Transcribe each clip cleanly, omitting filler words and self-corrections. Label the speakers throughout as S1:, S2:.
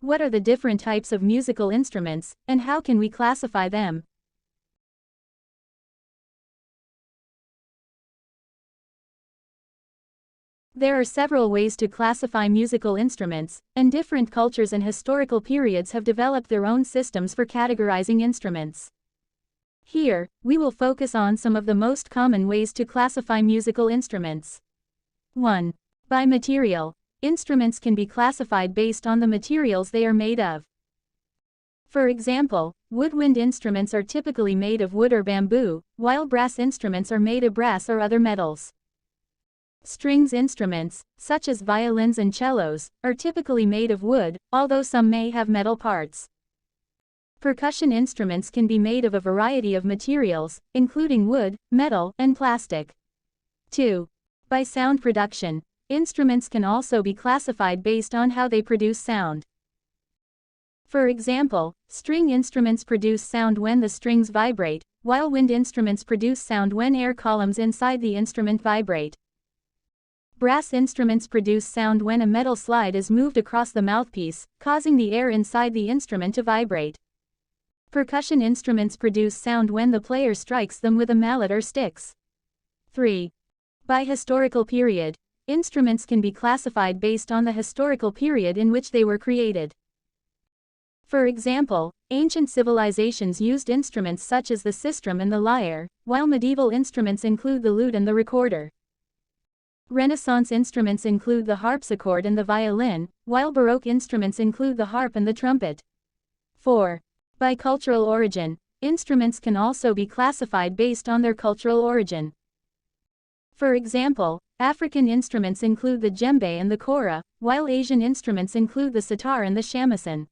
S1: What are the different types of musical instruments, and how can we classify them? There are several ways to classify musical instruments, and different cultures and historical periods have developed their own systems for categorizing instruments. Here, we will focus on some of the most common ways to classify musical instruments. 1. By material. Instruments can be classified based on the materials they are made of. For example, woodwind instruments are typically made of wood or bamboo, while brass instruments are made of brass or other metals. Strings instruments, such as violins and cellos, are typically made of wood, although some may have metal parts. Percussion instruments can be made of a variety of materials, including wood, metal, and plastic. 2. By sound production. Instruments can also be classified based on how they produce sound. For example, string instruments produce sound when the strings vibrate, while wind instruments produce sound when air columns inside the instrument vibrate. Brass instruments produce sound when a metal slide is moved across the mouthpiece, causing the air inside the instrument to vibrate. Percussion instruments produce sound when the player strikes them with a mallet or sticks. 3. By historical period. Instruments can be classified based on the historical period in which they were created. For example, ancient civilizations used instruments such as the sistrum and the lyre, while medieval instruments include the lute and the recorder. Renaissance instruments include the harpsichord and the violin, while Baroque instruments include the harp and the trumpet. 4. By cultural origin. Instruments can also be classified based on their cultural origin. For example, African instruments include the djembe and the kora, while Asian instruments include the sitar and the shamisen.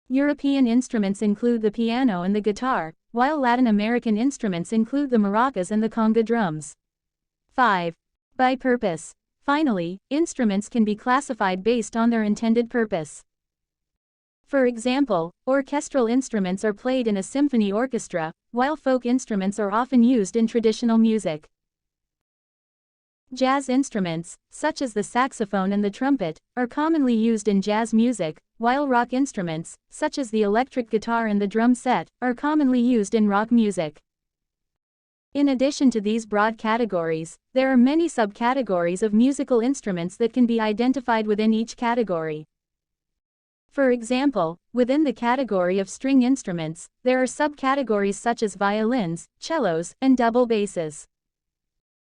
S1: European instruments include the piano and the guitar, while Latin American instruments include the maracas and the conga drums. 5. By purpose. Finally, instruments can be classified based on their intended purpose. For example, orchestral instruments are played in a symphony orchestra, while folk instruments are often used in traditional music. Jazz instruments, such as the saxophone and the trumpet, are commonly used in jazz music, while rock instruments, such as the electric guitar and the drum set, are commonly used in rock music. In addition to these broad categories, there are many subcategories of musical instruments that can be identified within each category. For example, within the category of string instruments, there are subcategories such as violins, cellos, and double basses.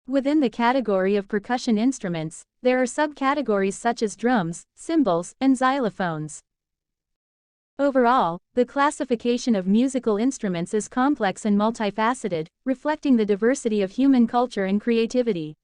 S1: Within the category of percussion instruments, there are subcategories such as drums, cymbals, and xylophones. Overall, the classification of musical instruments is complex and multifaceted, reflecting the diversity of human culture and creativity.